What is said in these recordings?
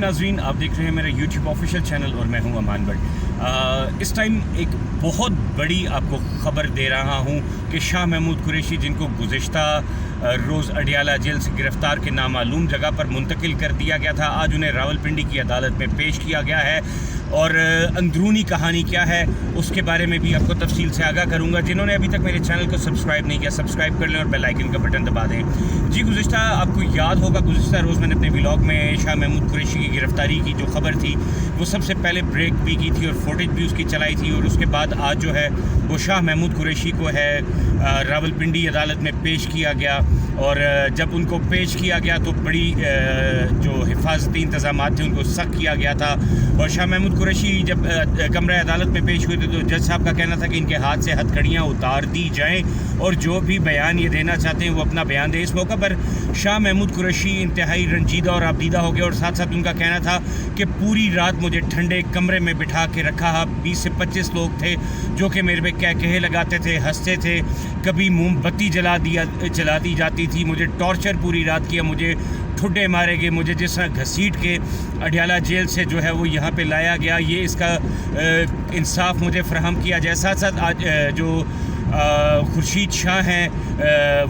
ناظرین، آپ دیکھ رہے ہیں میرا یوٹیوب آفیشیل چینل اور میں ہوں امان بٹ۔ اس ٹائم ایک بہت بڑی آپ کو خبر دے رہا ہوں کہ شاہ محمود قریشی، جن کو گزشتہ روز اڈیالہ جیل سے گرفتار کے نامعلوم جگہ پر منتقل کر دیا گیا تھا، آج انہیں راولپنڈی کی عدالت میں پیش کیا گیا ہے، اور اندرونی کہانی کیا ہے اس کے بارے میں بھی آپ کو تفصیل سے آگاہ کروں گا۔ جنہوں نے ابھی تک میرے چینل کو سبسکرائب نہیں کیا، سبسکرائب کر لیں اور بیل آئیکن کا بٹن دبا دیں۔ جی، گزشتہ آپ کو یاد ہوگا گزشتہ روز میں نے اپنے ولاگ میں شاہ محمود قریشی کی گرفتاری کی جو خبر تھی وہ سب سے پہلے بریک بھی کی تھی اور فوٹیج بھی اس کی چلائی تھی، اور اس کے بعد آج جو ہے وہ شاہ محمود قریشی کو ہے راولپنڈی عدالت میں پیش کیا گیا، اور جب ان کو پیش کیا گیا تو بڑی جو حفاظتی انتظامات تھے ان کو سخت کیا گیا تھا، اور شاہ محمود قریشی جب کمرہ عدالت میں پیش ہوئے تھے تو جج صاحب کا کہنا تھا کہ ان کے ہاتھ سے ہتھکڑیاں اتار دی جائیں اور جو بھی بیان یہ دینا چاہتے ہیں وہ اپنا بیان دیں۔ اس موقع پر شاہ محمود قریشی انتہائی رنجیدہ اور آبدیدہ ہو گئے، اور ساتھ ساتھ ان کا کہنا تھا کہ پوری رات مجھے ٹھنڈے کمرے میں بٹھا کے رکھا، 20 سے 25 لوگ تھے جو کہ میرے پہ کہے لگاتے تھے، ہنستے تھے، کبھی موم بتی جلا دی جاتی تھی، مجھے ٹارچر پوری رات کیا، مجھے ٹھڈے مارے گئے، مجھے جس طرح گھسیٹ کے اڈیالہ جیل سے جو ہے وہ یہاں پہ لایا گیا، یہ اس کا انصاف مجھے فراہم کیا جائے۔ ساتھ ساتھ آج جو خورشید شاہ ہیں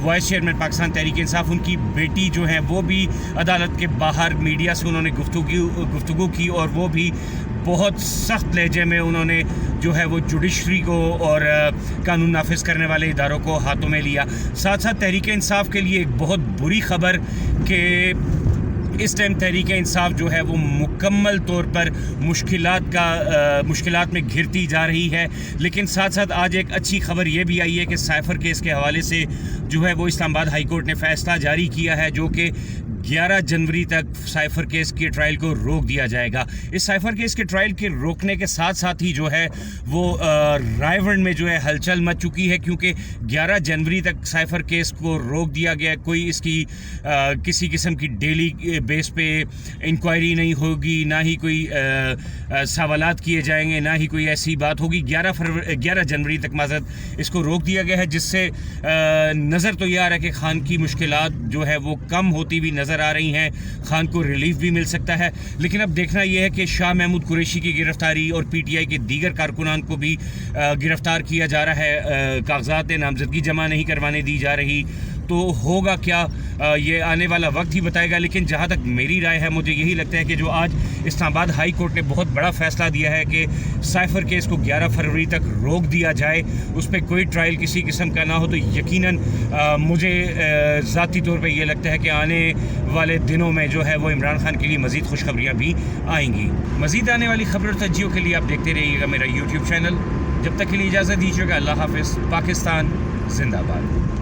وائس چیئرمین پاکستان تحریک انصاف، ان کی بیٹی جو ہیں وہ بھی عدالت کے باہر میڈیا سے انہوں نے گفتگو کی، اور وہ بھی بہت سخت لہجے میں انہوں نے جو ہے وہ جوڈیشری کو اور قانون نافذ کرنے والے اداروں کو ہاتھوں میں لیا۔ ساتھ ساتھ تحریک انصاف کے لیے ایک بہت بری خبر کہ اس ٹائم تحریک انصاف جو ہے وہ مکمل طور پر مشکلات میں گھرتی جا رہی ہے، لیکن ساتھ ساتھ آج ایک اچھی خبر یہ بھی آئی ہے کہ سائفر کیس کے حوالے سے جو ہے وہ اسلام آباد ہائی کورٹ نے فیصلہ جاری کیا ہے، جو کہ 11 جنوری تک سائفر کیس کے ٹرائل کو روک دیا جائے گا۔ اس سائفر کیس کے ٹرائل کے روکنے کے ساتھ ساتھ ہی جو ہے وہ رائے میں جو ہے ہلچل مچ چکی ہے، کیونکہ 11 جنوری تک سائفر کیس کو روک دیا گیا، کوئی اس کی کسی قسم کی ڈیلی بیس پہ انکوائری نہیں ہوگی، نہ ہی کوئی سوالات کیے جائیں گے، نہ ہی کوئی ایسی بات ہوگی۔ 11 جنوری تک معذرت اس کو روک دیا گیا ہے، جس سے نظر تو یہ آ رہا ہے کہ خان کی مشکلات جو ہے وہ کم ہوتی بھی نظر آ رہی ہیں، خان کو ریلیف بھی مل سکتا ہے۔ لیکن اب دیکھنا یہ ہے کہ شاہ محمود قریشی کی گرفتاری اور پی ٹی آئی کے دیگر کارکنان کو بھی گرفتار کیا جا رہا ہے، کاغذات نامزدگی جمع نہیں کروانے دی جا رہی، تو ہوگا کیا یہ آنے والا وقت ہی بتائے گا۔ لیکن جہاں تک میری رائے ہے، مجھے یہی لگتا ہے کہ جو آج اسلام آباد ہائی کورٹ نے بہت بڑا فیصلہ دیا ہے کہ سائفر کیس کو 11 فروری تک روک دیا جائے، اس پہ کوئی ٹرائل کسی قسم کا نہ ہو، تو یقیناً مجھے ذاتی طور پہ یہ لگتا ہے کہ آنے والے دنوں میں جو ہے وہ عمران خان کے لیے مزید خوشخبریاں بھی آئیں گی۔ مزید آنے والی خبر اور تجزیوں کے لیے آپ دیکھتے رہیے گا میرا یوٹیوب چینل۔ جب تک کے لیے اجازت دیجیے گا، اللہ حافظ۔ پاکستان زندہ باد۔